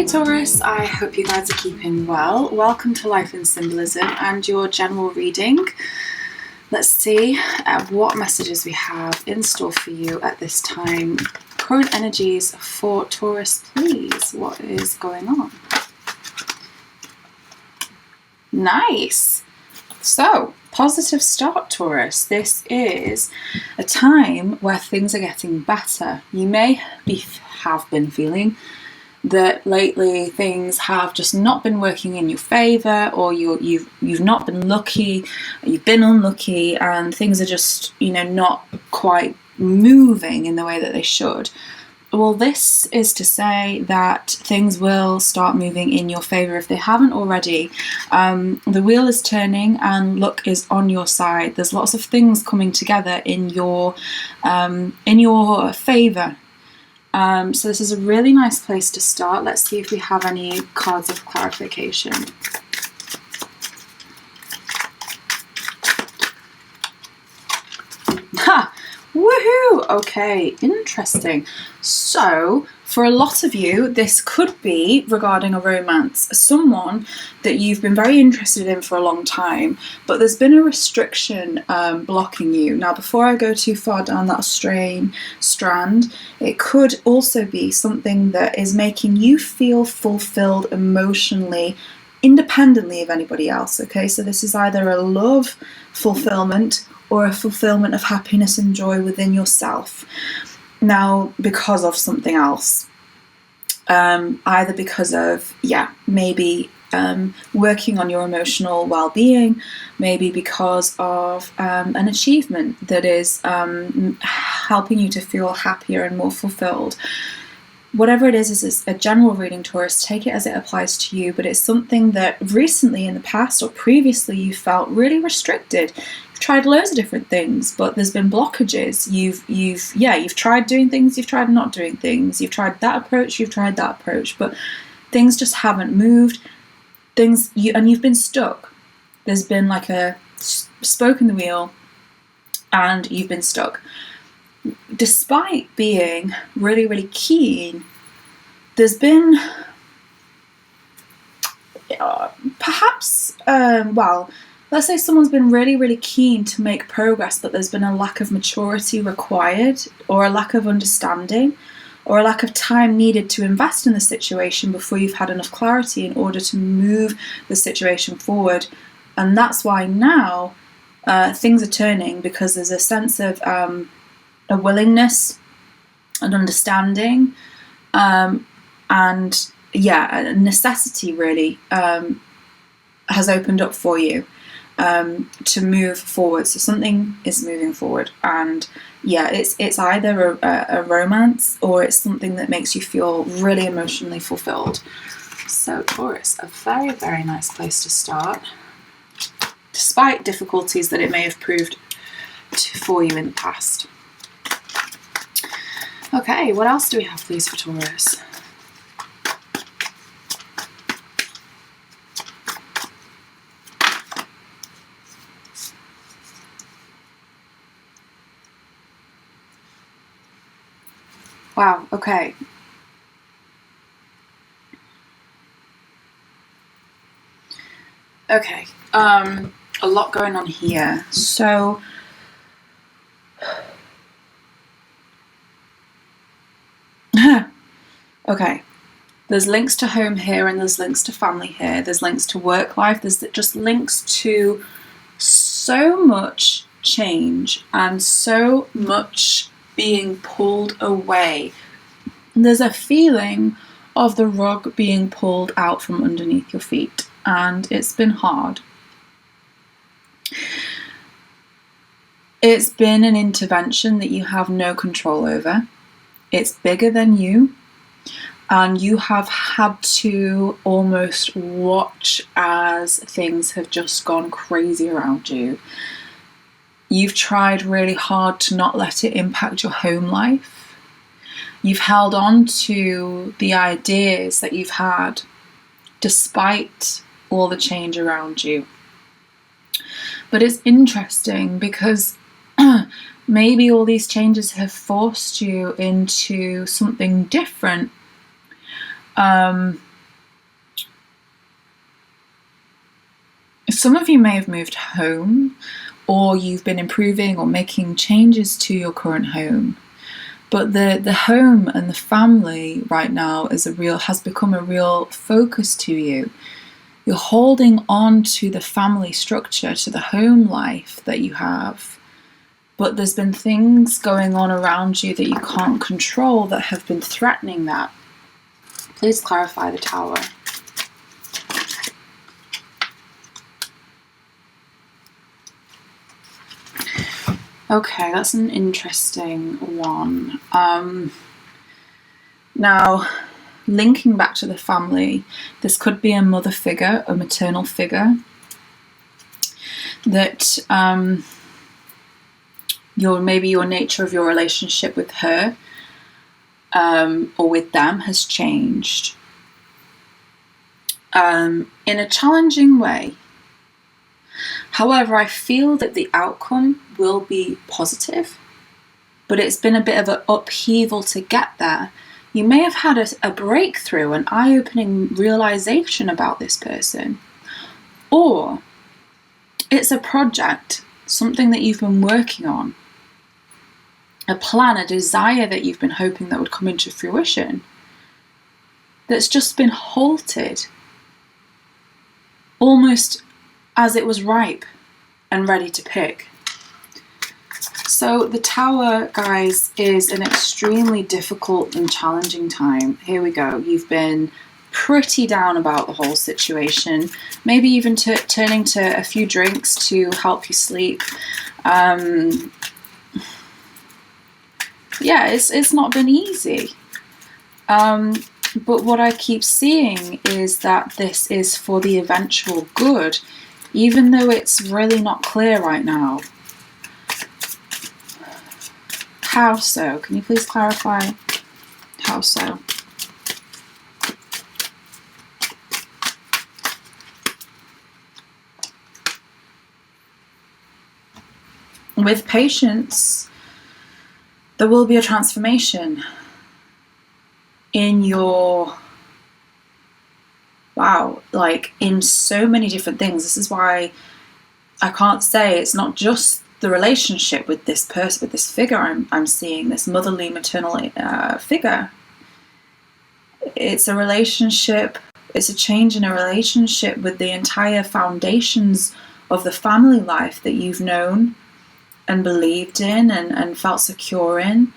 Hey Taurus, I hope you guys are keeping well. Welcome to Life in Symbolism and your general reading. Let's see what messages we have in store for you at this time. Current energies for Taurus, please. What is going on? Nice. So, positive start, Taurus. This is a time where things are getting better. You may have been feeling that lately things have just not been working in your favour, or you've not been lucky, you've been unlucky, and things are just, not quite moving in the way that they should. Well, this is to say that things will start moving in your favour if they haven't already. The wheel is turning and luck is on your side. There's lots of things coming together in your favour. So this is a really nice place to start. Let's see if we have any cards of clarification. Ha! Woohoo! Okay, interesting. So, for a lot of you, this could be regarding a romance, someone that you've been very interested in for a long time, but there's been a restriction blocking you. Now, before I go too far down that strand, it could also be something that is making you feel fulfilled emotionally, independently of anybody else, okay? So this is either a love fulfillment or a fulfillment of happiness and joy within yourself. Now, because of something else, either because of, maybe working on your emotional well-being, maybe because of an achievement that is helping you to feel happier and more fulfilled. Whatever it is a general reading, Taurus. Take it as it applies to you, but it's something that recently in the past or previously you felt really restricted. You've tried loads of different things, but there's been blockages. You've tried doing things, you've tried not doing things, you've tried that approach, you've tried that approach, but things just haven't moved. And you've been stuck. There's been like a spoke in the wheel, and you've been stuck. Despite being really, really keen, there's been let's say someone's been really, really keen to make progress, but there's been a lack of maturity required, or a lack of understanding, or a lack of time needed to invest in the situation before you've had enough clarity in order to move the situation forward. And that's why now things are turning, because there's a sense of a willingness and understanding, and a necessity really has opened up for you to move forward. So something is moving forward, and it's either a romance, or it's something that makes you feel really emotionally fulfilled. So Taurus, a very, very nice place to start, despite difficulties that it may have proved for you in the past. Okay, what else do we have, please, for Taurus? Wow, okay. Okay, a lot going on here. So, okay, there's links to home here, and there's links to family here, there's links to work life, there's just links to so much change and so much being pulled away. There's a feeling of the rug being pulled out from underneath your feet, and it's been hard. It's been an intervention that you have no control over. It's bigger than you, and you have had to almost watch as things have just gone crazy around you. You've tried really hard to not let it impact your home life. You've held on to the ideas that you've had despite all the change around you. But it's interesting because maybe all these changes have forced you into something different. some of you may have moved home, or you've been improving or making changes to your current home. But the home and the family right now has become a real focus to you. You're holding on to the family structure, to the home life that you have. But there's been things going on around you that you can't control that have been threatening that. Please clarify the Tower. Okay, that's an interesting one. Now, linking back to the family, this could be a mother figure, a maternal figure, that maybe your nature of your relationship with her or with them has changed in a challenging way. However, I feel that the outcome will be positive, but it's been a bit of an upheaval to get there. You may have had a breakthrough, an eye-opening realization about this person, or it's a project, something that you've been working on, a plan, a desire that you've been hoping that would come into fruition, that's just been halted, almost as it was ripe and ready to pick. So the Tower, guys, is an extremely difficult and challenging time. Here we go. You've been pretty down about the whole situation, maybe even turning to a few drinks to help you sleep. Yeah, it's not been easy. But what I keep seeing is that this is for the eventual good, even though it's really not clear right now. How so? Can you please clarify? How so? With patience, there will be a transformation in your, in so many different things. This is why I can't say it's not just the relationship with this person, with this figure I'm seeing, this motherly, maternal figure. It's a relationship, it's a change in a relationship with the entire foundations of the family life that you've known and believed in and felt secure in.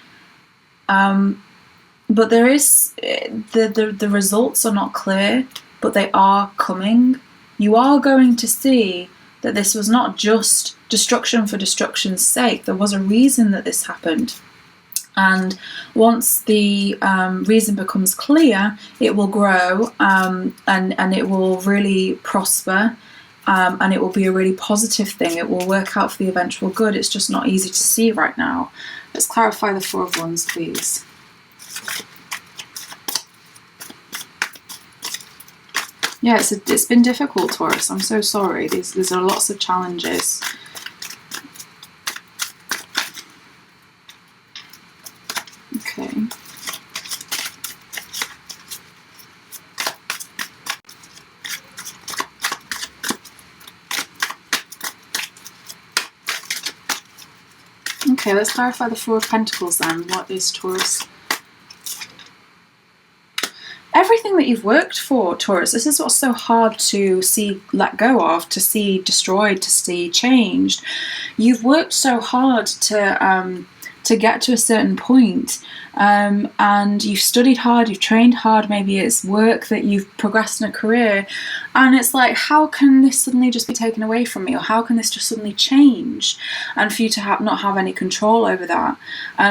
But there is, the results are not clear, but they are coming. You are going to see that this was not just destruction for destruction's sake. There was a reason that this happened. And once the reason becomes clear, it will grow and it will really prosper. And it will be a really positive thing. It will work out for the eventual good. It's just not easy to see right now. Let's clarify the Four of Wands, please. Yeah, it's been difficult, Taurus. I'm so sorry. There's lots of challenges. Okay. Okay, let's clarify the Four of Pentacles then. What is Taurus? Everything that you've worked for, Taurus, this is what's so hard to see let go of, to see destroyed, to see changed. You've worked so hard to get to a certain point, and you've studied hard, you've trained hard, maybe it's work that you've progressed in a career, and it's like, how can this suddenly just be taken away from me, or how can this just suddenly change, and for you to not have any control over that.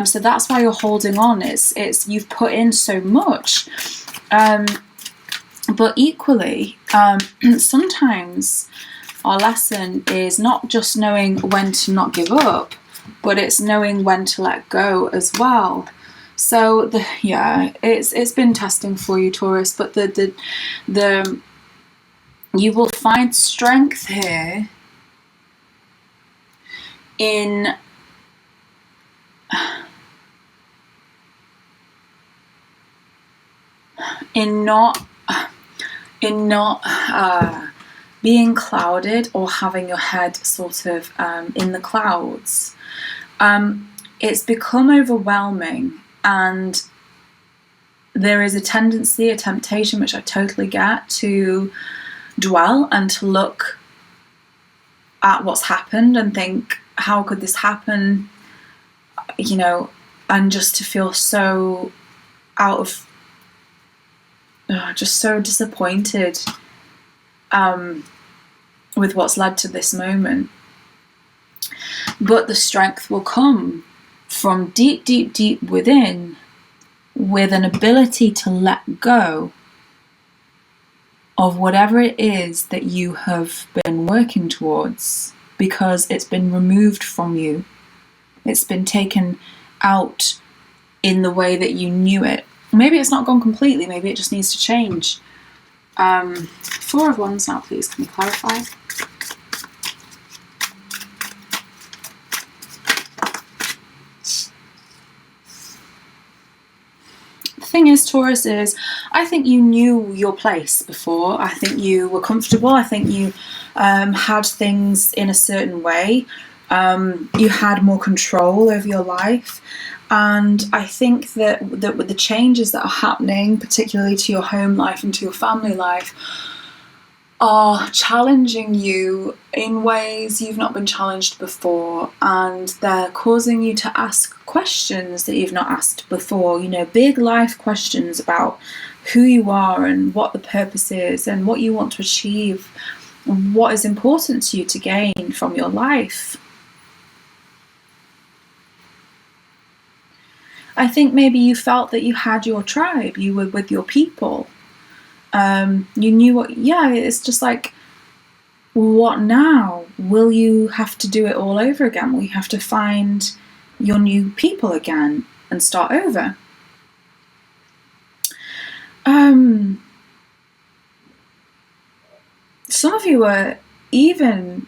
So that's why you're holding on. It's you've put in so much. But equally, sometimes our lesson is not just knowing when to not give up, but it's knowing when to let go as well. So it's been testing for you, Taurus, but the you will find strength here in not being clouded or having your head sort of in the clouds. It's become overwhelming, and there is a tendency, a temptation, which I totally get, to dwell and to look at what's happened and think, how could this happen? You know, and just to feel so out of, just so disappointed with what's led to this moment. But the strength will come from deep, deep, deep within, with an ability to let go of whatever it is that you have been working towards, because it's been removed from you. It's been taken out in the way that you knew it. Maybe it's not gone completely, maybe it just needs to change. Four of Wands now, please. Can you clarify? Thing is, Taurus, is I think you knew your place before. I think you were comfortable. I think you had things in a certain way. You had more control over your life. And I think that with the changes that are happening, particularly to your home life and to your family life, are challenging you in ways you've not been challenged before, and they're causing you to ask questions that you've not asked before, you know, big life questions about who you are and what the purpose is and what you want to achieve and what is important to you to gain from your life. I think maybe you felt that you had your tribe, you were with your people. You knew what, it's just like, what now? Will you have to do it all over again? Will you have to find your new people again and start over? Some of you are even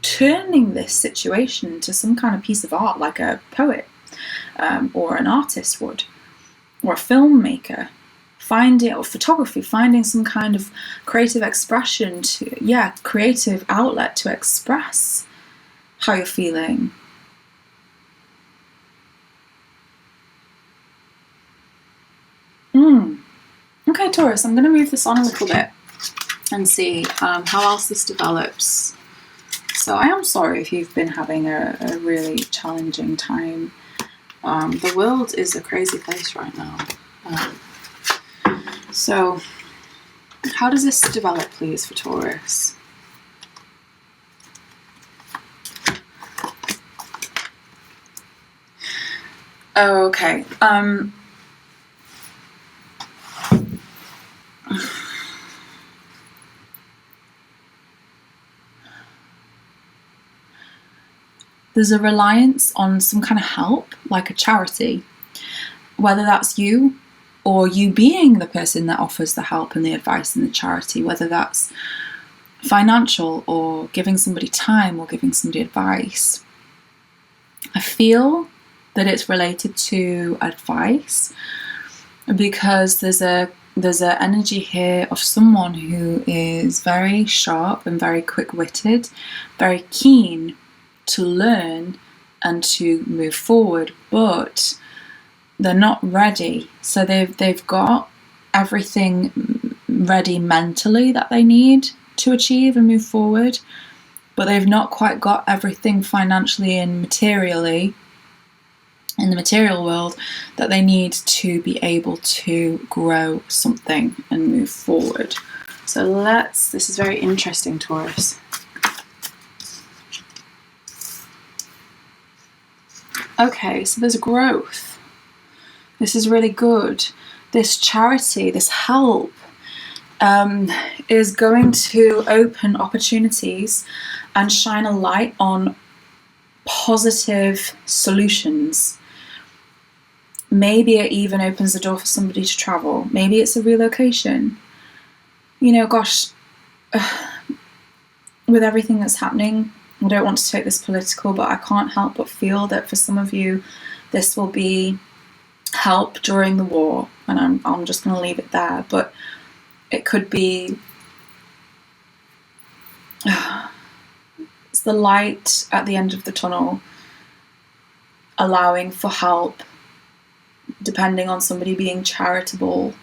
turning this situation into some kind of piece of art, like a poet or an artist would, or a filmmaker. Or photography, finding some kind of creative expression creative outlet to express how you're feeling. Okay, Taurus, I'm going to move this on a little bit and see how else this develops. So I am sorry if you've been having a really challenging time. The world is a crazy place right now. So, how does this develop, please, for Taurus? Okay. There's a reliance on some kind of help, like a charity, whether that's you or you being the person that offers the help and the advice and the charity, whether that's financial or giving somebody time or giving somebody advice. I feel that it's related to advice because there's an energy here of someone who is very sharp and very quick-witted, very keen to learn and to move forward, but they're not ready. So they've got everything ready mentally that they need to achieve and move forward, but they've not quite got everything financially and materially in the material world that they need to be able to grow something and move forward. So this is very interesting, Taurus. Okay, so there's growth. This is really good. This charity, this help, is going to open opportunities and shine a light on positive solutions. Maybe it even opens the door for somebody to travel. Maybe it's a relocation. You know, gosh, with everything that's happening, I don't want to take this political, but I can't help but feel that for some of you, this will be help during the war, and I'm just going to leave it there. But it could be It's the light at the end of the tunnel, allowing for help, depending on somebody being charitable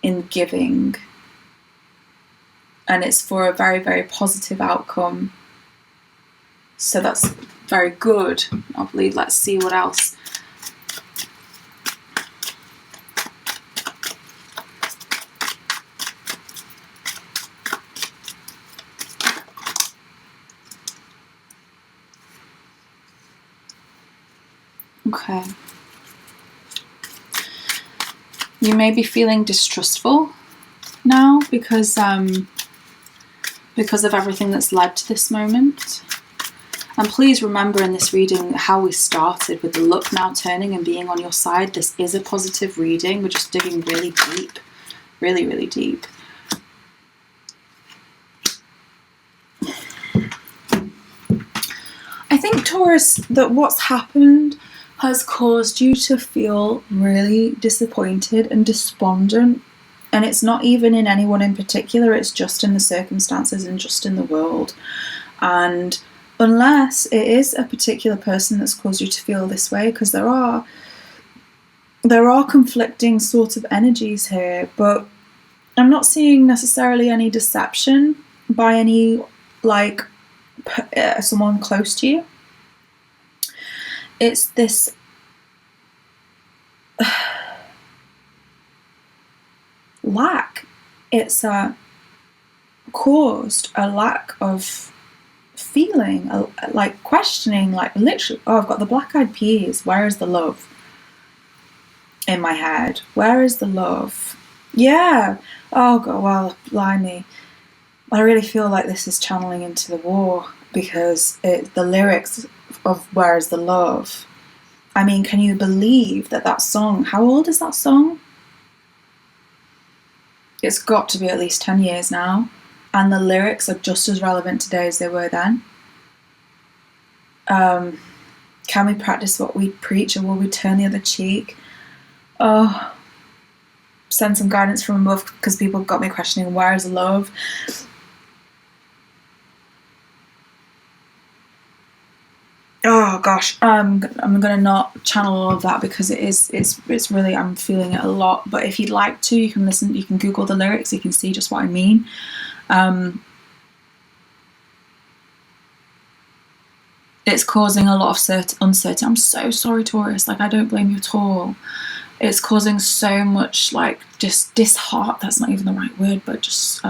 in giving. And it's for a very, very positive outcome. So that's very good. I believe, let's see what else. Okay. You may be feeling distrustful now because of everything that's led to this moment. And please remember in this reading how we started with the luck now turning and being on your side. This is a positive reading. We're just digging really deep, really, really deep. I think, Taurus, that what's happened has caused you to feel really disappointed and despondent. And it's not even in anyone in particular, it's just in the circumstances and just in the world. And unless it is a particular person that's caused you to feel this way, because there are conflicting sort of energies here, but I'm not seeing necessarily any deception by any, like, someone close to you. It's this lack. It's caused a lack of feeling, like questioning, like literally, oh, I've got the black-eyed peas. Where is the love? In my head, where is the love? Yeah. Oh God, well, blimey. I really feel like this is channeling into the war, because the lyrics of Where is the Love? I mean, can you believe that song, how old is that song? It's got to be at least 10 years now, and the lyrics are just as relevant today as they were then. Can we practice what we preach, or will we turn the other cheek? Oh, send some guidance from above, because people got me questioning, where is love? Oh gosh, I'm gonna not channel all of that, because it's really, I'm feeling it a lot. But if you'd like to, you can listen, you can Google the lyrics, you can see just what I mean. It's causing a lot of uncertainty. I'm so sorry, Taurus, like, I don't blame you at all. It's causing so much, like, just disheart, that's not even the right word, but just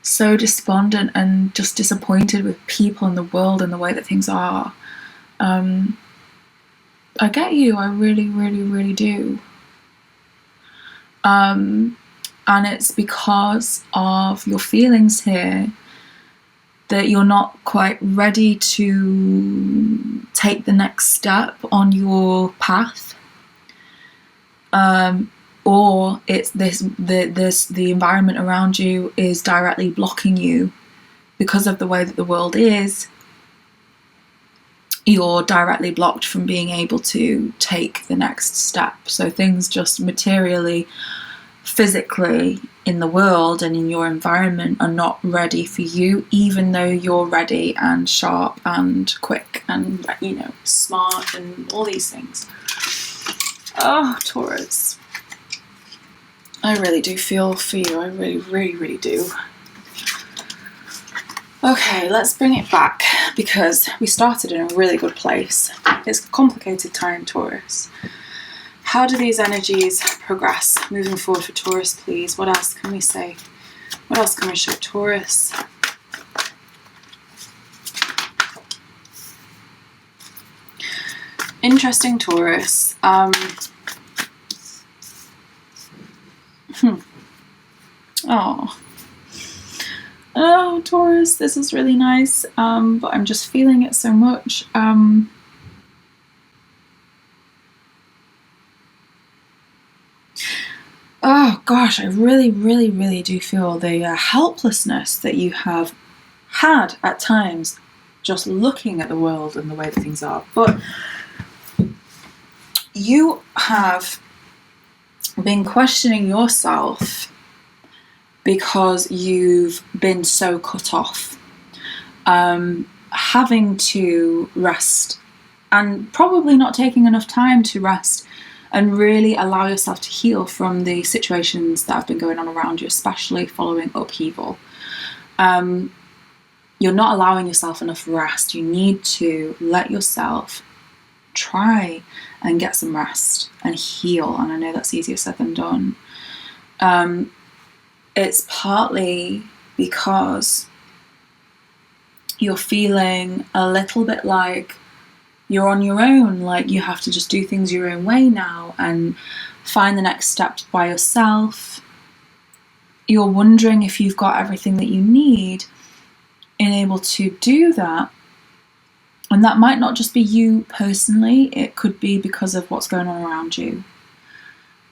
so despondent and just disappointed with people in the world and the way that things are. I get you, I really, really, really do. And it's because of your feelings here that you're not quite ready to take the next step on your path. Or it's the environment around you is directly blocking you because of the way that the world is. You're directly blocked from being able to take the next step. So things just materially, physically in the world and in your environment are not ready for you, even though you're ready and sharp and quick and, you know, smart and all these things. Oh, Taurus. I really do feel for you. I really, really, really do. Okay, let's bring it back, because we started in a really good place. It's a complicated time, Taurus. How do these energies progress moving forward for Taurus, please? What else can we say? What else can we show Taurus? Interesting, Taurus. Oh, Taurus, this is really nice, but I'm just feeling it so much. Oh gosh, I really, really, really do feel the helplessness that you have had at times just looking at the world and the way that things are. But you have been questioning yourself because you've been so cut off. Having to rest, and probably not taking enough time to rest and really allow yourself to heal from the situations that have been going on around you, especially following upheaval. You're not allowing yourself enough rest. You need to let yourself try and get some rest and heal. And I know that's easier said than done. It's partly because you're feeling a little bit like you're on your own, like you have to just do things your own way now and find the next step by yourself. You're wondering if you've got everything that you need and able to do that. And that might not just be you personally, it could be because of what's going on around you.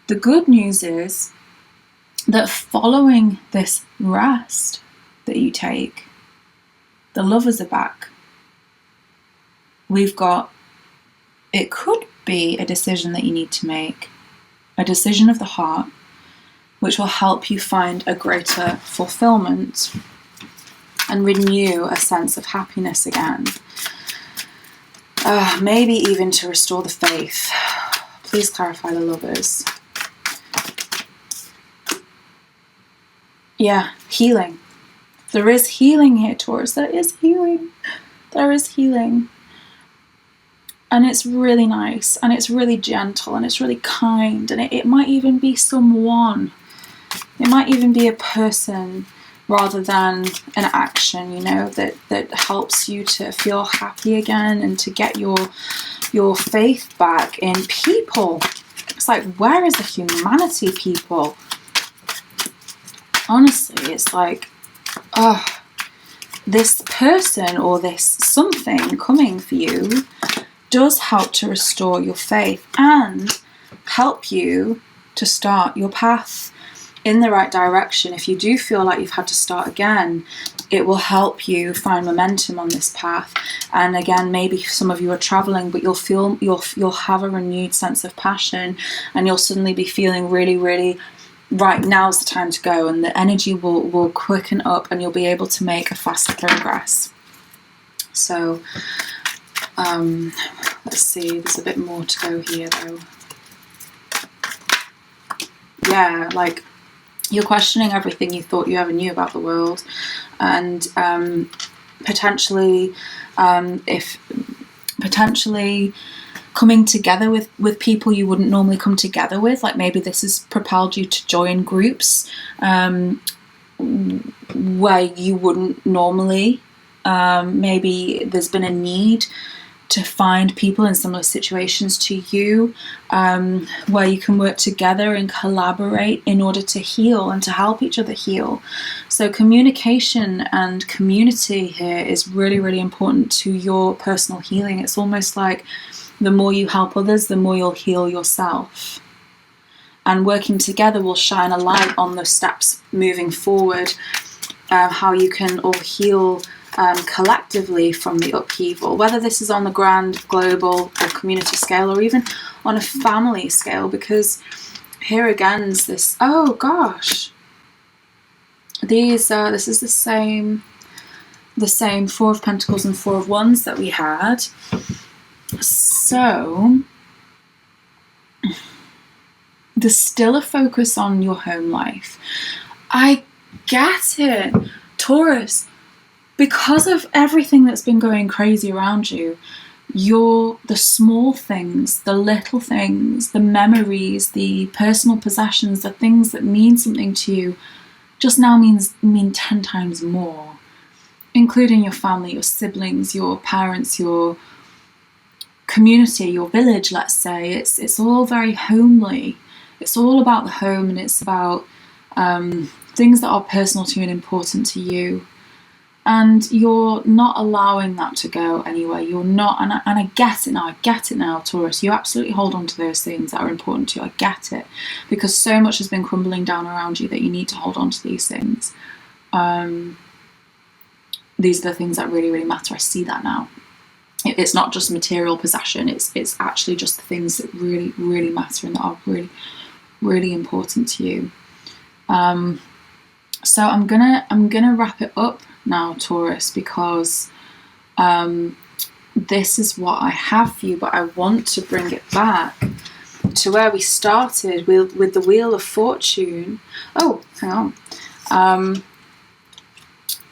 The good news is that following this rest that you take, the lovers are back. It could be a decision that you need to make, a decision of the heart, which will help you find a greater fulfillment and renew a sense of happiness again. Maybe even to restore the faith. Please clarify the lovers. Yeah, healing. There is healing here, Taurus. There is healing. There is healing. And it's really nice, and it's really gentle, and it's really kind, and it might even be someone. It might even be a person rather than an action, you know, that helps you to feel happy again and to get your faith back in people. It's like, where is the humanity, people? Honestly, it's like, this person or this something coming for you does help to restore your faith and help you to start your path in the right direction. If you do feel like you've had to start again, it will help you find momentum on this path. And again, maybe some of you are traveling, but you'll have a renewed sense of passion, and you'll suddenly be feeling really, really right, now's the time to go, and the energy will quicken up, and you'll be able to make a faster progress. So let's see, there's a bit more to go here though. Yeah, like you're questioning everything you thought you ever knew about the world, and potentially coming together with people you wouldn't normally come together with. Like maybe this has propelled you to join groups where you wouldn't normally. Maybe there's been a need to find people in similar situations to you, where you can work together and collaborate in order to heal and to help each other heal. So communication and community here is really, really important to your personal healing. It's almost like the more you help others, the more you'll heal yourself. And working together will shine a light on the steps moving forward, how you can all heal collectively from the upheaval, whether this is on the grand, global, or community scale, or even on a family scale, because here again is this, oh gosh, this is the same Four of Pentacles and Four of Wands that we had. So there's still a focus on your home life. I get it, Taurus. Because of everything that's been going crazy around you, the small things, the little things, the memories, the personal possessions, the things that mean something to you just now mean 10 times more, including your family, your siblings, your parents, your community, your village, let's say. It's all very homely. It's all about the home, and it's about things that are personal to you and important to you. And you're not allowing that to go anywhere. You're not, and I get it now, Taurus. You absolutely hold on to those things that are important to you. I get it, because so much has been crumbling down around you that you need to hold on to these things. These are the things that really, really matter. I see that now. It's not just material possession. It's actually just the things that really, really matter and that are really, really important to you. So I'm gonna wrap it up now, Taurus, because this is what I have for you, but I want to bring it back to where we started with the Wheel of Fortune. Oh, hang on.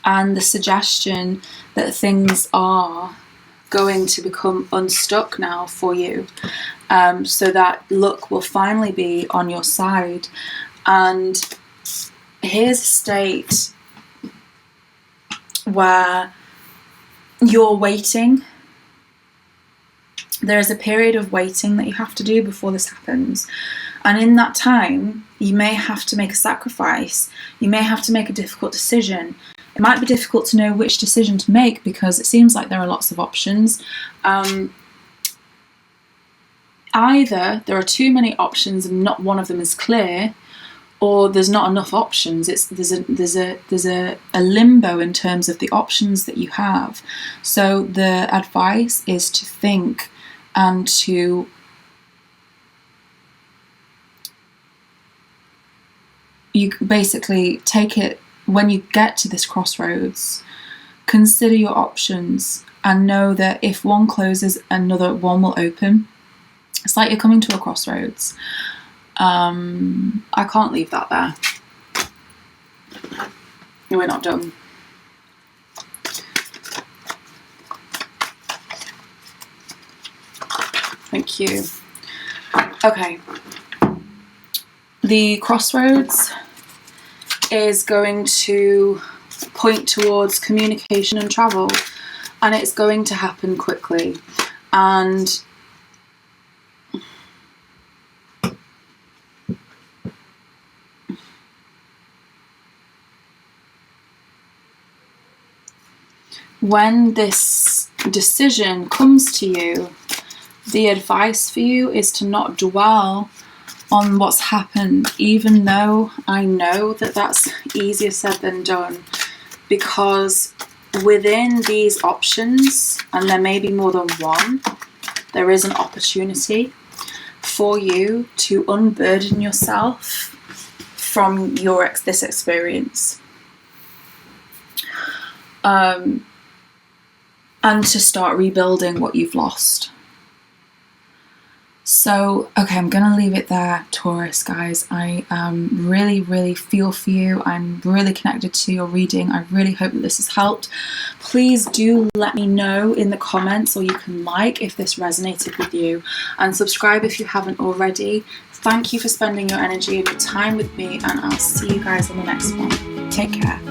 And the suggestion that things are going to become unstuck now for you, so that luck will finally be on your side. And here's a state where you're waiting. There is a period of waiting that you have to do before this happens. And in that time, you may have to make a sacrifice. You may have to make a difficult decision. It might be difficult to know which decision to make because it seems like there are lots of options. Either there are too many options and not one of them is clear, or there's not enough options. There's a limbo in terms of the options that you have. So the advice is to think and to you basically take it when you get to this crossroads. Consider your options and know that if one closes, another one will open. It's like you're coming to a crossroads. I can't leave that there. We're not done. Thank you. Okay. The crossroads is going to point towards communication and travel, and it's going to happen quickly. And when this decision comes to you, the advice for you is to not dwell on what's happened, even though I know that that's easier said than done, because within these options, and there may be more than one, there is an opportunity for you to unburden yourself from this experience, and to start rebuilding what you've lost. So, okay, I'm going to leave it there, Taurus, guys. I really, really feel for you. I'm really connected to your reading. I really hope that this has helped. Please do let me know in the comments, or you can like if this resonated with you, and subscribe if you haven't already. Thank you for spending your energy and your time with me, and I'll see you guys on the next one. Take care.